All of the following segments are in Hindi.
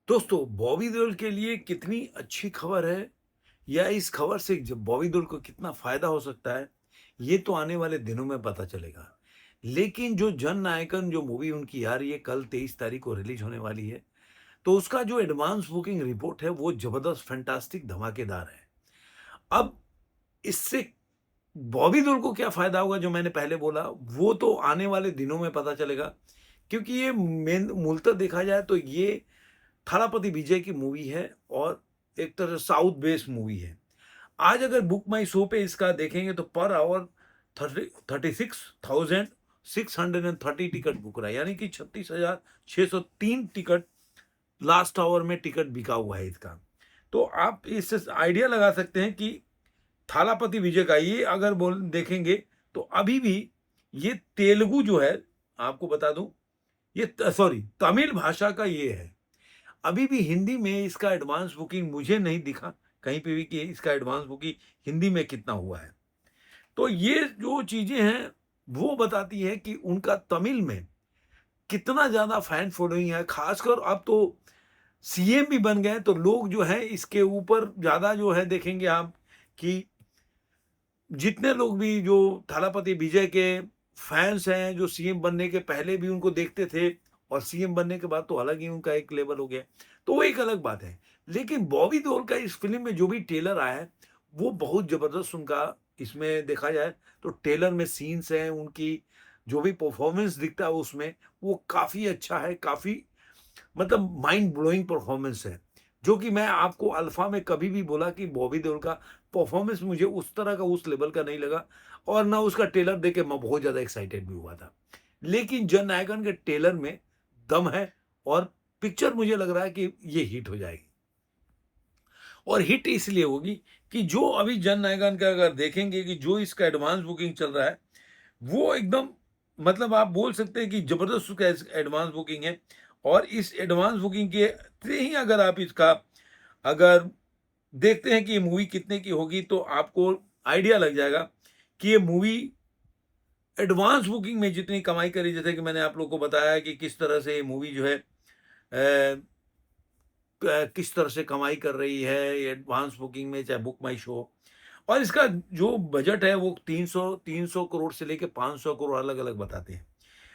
दोस्तों, बॉबी देओल के लिए कितनी अच्छी खबर है या इस खबर से जब बॉबी देओल को कितना फायदा हो सकता है, ये तो आने वाले दिनों में पता चलेगा। लेकिन जो जन नायकन जो मूवी उनकी आ रही है, कल 23 तारीख को रिलीज होने वाली है, तो उसका जो एडवांस बुकिंग रिपोर्ट है वो जबरदस्त फैंटास्टिक धमाकेदार है। अब इससे बॉबी देओल को क्या फायदा होगा, जो मैंने पहले बोला वो तो आने वाले दिनों में पता चलेगा। क्योंकि ये मेन मूलतः देखा जाए तो ये थालापति विजय की मूवी है और एक तरह से साउथ बेस्ड मूवी है। आज अगर बुक माई शो पे इसका देखेंगे तो पर आवर 36,630 टिकट बुक रहा है, यानी कि 36,603 टिकट लास्ट आवर में टिकट बिका हुआ है इसका। तो आप इससे आइडिया लगा सकते हैं कि थालापति विजय का ये अगर बोल देखेंगे तो अभी भी ये तेलुगु जो है, आपको बता दूं, ये सॉरी तमिल भाषा का ये है। अभी भी हिंदी में इसका एडवांस बुकिंग मुझे नहीं दिखा कहीं पे भी कि इसका एडवांस बुकिंग हिंदी में कितना हुआ है। तो ये जो चीजें हैं वो बताती है कि उनका तमिल में कितना ज्यादा फैन फॉलोइंग है। खासकर अब तो सीएम भी बन गए तो लोग जो है इसके ऊपर ज्यादा जो है देखेंगे आप कि जितने लोग भी जो थालापति विजय के फैंस हैं, जो सीएम बनने के पहले भी उनको देखते थे और सीएम बनने के बाद तो अलग ही उनका एक लेवल हो गया, तो वो एक अलग बात है। लेकिन बॉबी देओल का इस फिल्म में जो भी ट्रेलर आया है वो बहुत जबरदस्त उनका इसमें देखा जाए तो ट्रेलर में सीन्स हैं उनकी, जो भी परफॉर्मेंस दिखता है उसमें वो काफी अच्छा है, काफी मतलब माइंड ब्लोइंग परफॉर्मेंस है। जो कि मैं आपको अल्फा में कभी भी बोला कि बॉबी देओल का परफॉर्मेंस मुझे उस तरह का उस लेवल का नहीं लगा और ना उसका ट्रेलर देख के मैं बहुत ज्यादा एक्साइटेड भी हुआ था। लेकिन जन नायकन के ट्रेलर में दम है और पिक्चर मुझे लग रहा है कि ये हिट हो जाएगी। और हिट इसलिए होगी कि जो अभी जन नायकन का अगर देखेंगे कि जो इसका एडवांस बुकिंग चल रहा है वो एकदम मतलब आप बोल सकते हैं कि जबरदस्त उसका एडवांस बुकिंग है। और इस एडवांस बुकिंग के से ही अगर आप इसका अगर देखते हैं कि ये मूवी कितने की होगी तो आपको आइडिया लग जाएगा कि ये मूवी एडवांस बुकिंग में जितनी कमाई करी, जैसे कि मैंने आप लोग को बताया कि किस तरह से ये मूवी जो है किस तरह से कमाई कर रही है एडवांस बुकिंग में, चाहे बुक माई शो। और इसका जो बजट है वो 300 करोड़ से लेके 500 करोड़ अलग अलग बताते हैं।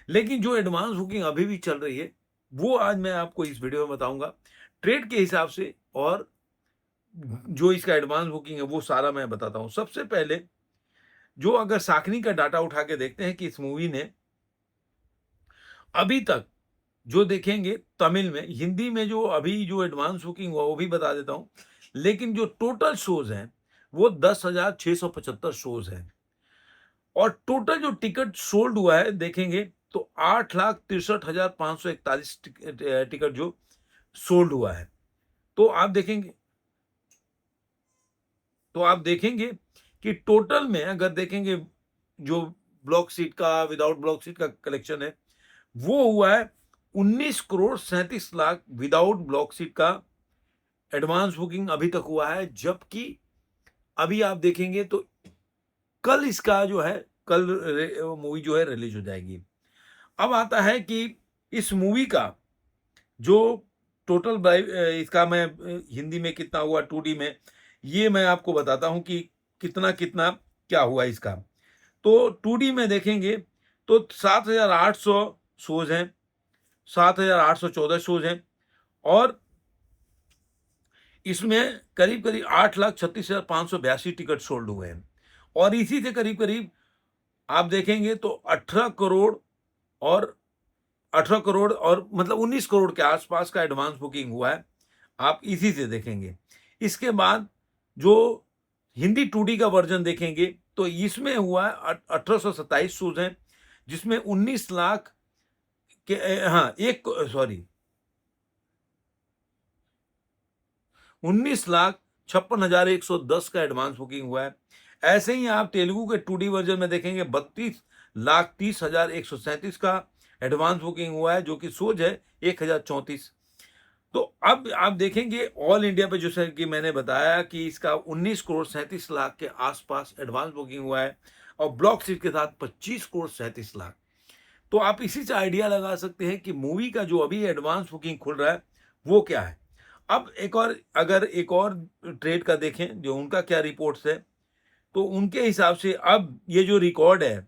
लेकिन जो एडवांस बुकिंग अभी भी चल रही है वो आज मैं आपको इस वीडियो में बताऊंगा ट्रेड के हिसाब से। और जो इसका एडवांस बुकिंग है वो सारा मैं बताता हूं। सबसे पहले जो अगर साखनी का डाटा उठा के देखते हैं कि इस मूवी ने अभी तक जो देखेंगे तमिल में, हिंदी में जो अभी जो एडवांस बुकिंग हुआ वो भी बता देता हूं। लेकिन जो टोटल शोज हैं वो 10,675 शोज हैं। और टोटल जो टिकट सोल्ड हुआ है देखेंगे तो 8,63,541 टिकट जो सोल्ड हुआ है। तो आप देखेंगे कि टोटल में अगर देखेंगे जो ब्लॉक सीट का विदाउट ब्लॉक सीट का कलेक्शन है वो हुआ है 19,37 लाख विदाउट ब्लॉक सीट का एडवांस बुकिंग अभी तक हुआ है। जबकि अभी आप देखेंगे तो कल इसका जो है कल मूवी जो है रिलीज हो जाएगी। अब आता है कि इस मूवी का जो टोटल इसका मैं हिंदी में कितना हुआ 2D में, ये मैं आपको बताता हूं कि कितना कितना क्या हुआ इसका। तो 2D में देखेंगे तो 7,800 शोज हैं, 7,814 शोज हैं। और इसमें करीब करीब 8,36,582 टिकट सोल्ड हुए हैं। और इसी से करीब करीब आप देखेंगे तो 18 करोड़ और 18 करोड़ और मतलब 19 करोड़ के आसपास का एडवांस बुकिंग हुआ है। आप इसी से देखेंगे। इसके बाद जो हिंदी 2D का वर्जन देखेंगे तो इसमें हुआ है 1827 शोज हैं, जिसमें 19 लाख के हाँ एक सॉरी 19,56,110 का एडवांस बुकिंग हुआ है। ऐसे ही आप तेलुगु के 2D वर्जन में देखेंगे 32,30,137 का एडवांस बुकिंग हुआ है, जो कि सोच है 1,034। तो अब आप देखेंगे ऑल इंडिया पे जैसे कि मैंने बताया कि इसका 19,37 करोड़ के आसपास एडवांस बुकिंग हुआ है और ब्लॉक सीट के साथ 25,37 करोड़। तो आप इसी से आइडिया लगा सकते हैं कि मूवी का जो अभी एडवांस बुकिंग खुल रहा है वो क्या है। अब एक और ट्रेड का देखें जो उनका क्या रिपोर्ट्स है, तो उनके हिसाब से अब ये जो रिकॉर्ड है,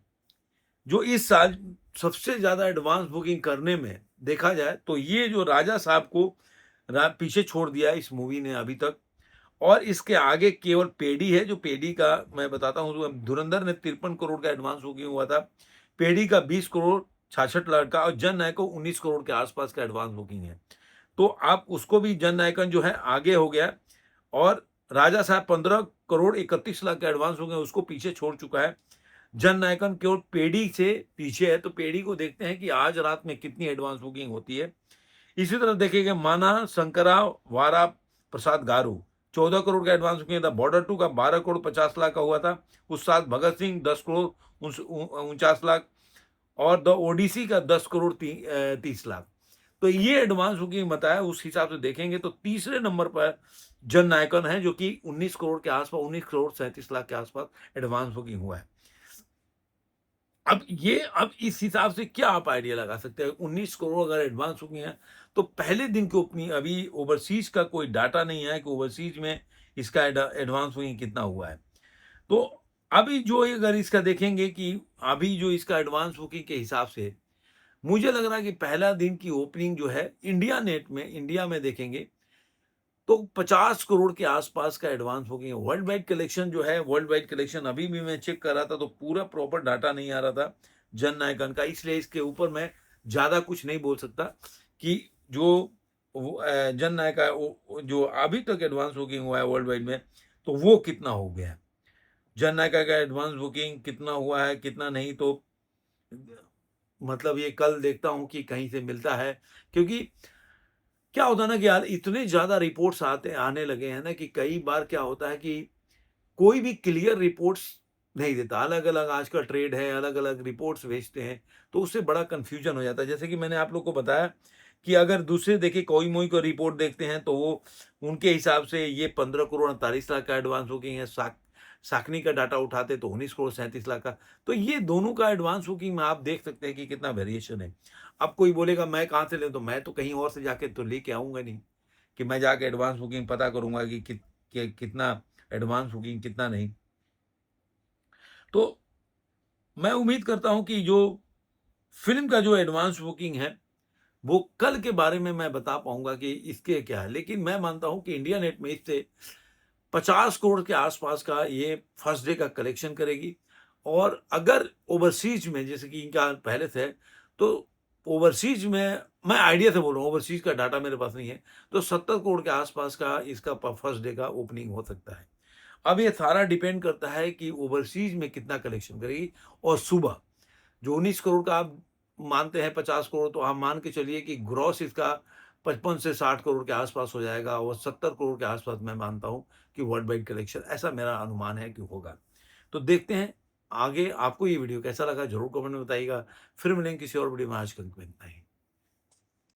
जो इस साल सबसे ज्यादा एडवांस बुकिंग करने में देखा जाए, तो ये जो राजा साहब को पीछे छोड़ दिया है इस मूवी ने अभी तक। और इसके आगे केवल पेडी है, जो पेडी का मैं बताता हूँ, तो धुरंधर ने 53 करोड़ का एडवांस बुकिंग हुआ था, पेडी का 20 करोड़ 66 लाख का, और जन नायक को 19 करोड़ के आसपास का एडवांस बुकिंग है। तो आप उसको भी, जन नायकन जो है आगे हो गया, और राजा साहब 15 करोड़ 31 लाख का एडवांस बुकिंग उसको पीछे छोड़ चुका है। जन नायकन केवल पेडी से पीछे है। तो पेडी को देखते हैं कि आज रात में कितनी एडवांस बुकिंग होती है। इसी तरह देखेंगे माना शंकरा वारा प्रसाद गारू, 14 करोड़ का एडवांस बुकिंग था। बॉर्डर 2 का 12 करोड़ 50 लाख का हुआ था। उस साथ भगत सिंह 10 करोड़ 49 लाख, और द ओडिसी का 10 करोड़ 30 लाख। तो ये एडवांस बुकिंग बताया, उस हिसाब से देखेंगे तो तीसरे नंबर पर जन नायकन है, जो कि 19 करोड़ के आसपास, 19 करोड़ 37 लाख के आसपास एडवांस बुकिंग हुआ है। अब इस हिसाब से क्या आप आइडिया लगा सकते हैं, 19 करोड़ अगर एडवांस बुकिंग है, तो पहले दिन की ओपनिंग, अभी ओवरसीज का कोई डाटा नहीं है कि ओवरसीज में इसका एडवांस बुकिंग कितना हुआ है। तो अभी जो अगर इसका देखेंगे कि अभी जो इसका एडवांस बुकिंग के हिसाब से मुझे लग रहा है कि पहला दिन की ओपनिंग जो है इंडिया नेट में, इंडिया में देखेंगे तो 50 करोड़ के आसपास का एडवांस बुकिंग है। वर्ल्ड वाइड कलेक्शन जो है, वर्ल्ड वाइड कलेक्शन अभी भी मैं चेक कर रहा था तो पूरा प्रॉपर डाटा नहीं आ रहा था जन नायकन का, इसलिए इसके ऊपर मैं ज्यादा कुछ नहीं बोल सकता कि जो जन नायका जो अभी तक एडवांस बुकिंग हुआ है वर्ल्ड वाइड में, तो वो कितना हो गया है, जन नायका का एडवांस बुकिंग कितना हुआ है कितना नहीं, तो मतलब ये कल देखता हूं कि कहीं से मिलता है। क्योंकि क्या होता है ना कि यार इतने ज्यादा रिपोर्ट्स आने लगे हैं ना कि कई बार क्या होता है कि कोई भी क्लियर रिपोर्ट्स नहीं देता, अलग अलग आज का ट्रेड है, अलग अलग रिपोर्ट्स भेजते हैं, तो उससे बड़ा कंफ्यूजन हो जाता है। जैसे कि मैंने आप लोग को बताया कि अगर दूसरे देखे कोई मोई को रिपोर्ट देखते हैं तो वो उनके हिसाब से ये 15 करोड़ 48 लाख का एडवांस बुकिंग है, साकनी का डाटा उठाते तो 19 करोड़ 37 लाख का। तो ये दोनों का एडवांस बुकिंग में आप देख सकते हैं कि कितना वेरिएशन है। अब कोई बोलेगा मैं कहाँ से ले, तो मैं तो कहीं और से जाके तो लेके आऊंगा नहीं कि मैं जाके एडवांस बुकिंग पता करूंगा कि कितना एडवांस बुकिंग कितना नहीं। तो मैं उम्मीद करता हूं कि जो फिल्म का जो एडवांस बुकिंग है वो कल के बारे में मैं बता पाऊंगा कि इसके क्या है, लेकिन मैं मानता हूं कि इंडिया नेट में इससे 50 करोड़ के आसपास का ये फर्स्ट डे का कलेक्शन करेगी। और अगर ओवरसीज में, जैसे कि इनका पहले से है, तो ओवरसीज में मैं आइडिया से बोल रहा हूँ, ओवरसीज का डाटा मेरे पास नहीं है, तो 70 करोड़ के आसपास का इसका फर्स्ट डे का ओपनिंग हो सकता है। अब ये सारा डिपेंड करता है कि ओवरसीज में कितना कलेक्शन करेगी। और सुबह जो 19 करोड़ का आप मानते हैं 50 करोड़, तो आप मान के चलिए कि ग्रॉस इसका 55 से 60 करोड़ के आसपास हो जाएगा, और 70 करोड़ के आसपास मैं मानता हूं कि वर्ल्ड वाइड कलेक्शन, ऐसा मेरा अनुमान है कि होगा। तो देखते हैं आगे। आपको ये वीडियो कैसा लगा जरूर कमेंट में बताइएगा। फिर मिलेंगे किसी और वीडियो में, आज के लिए इतना ही।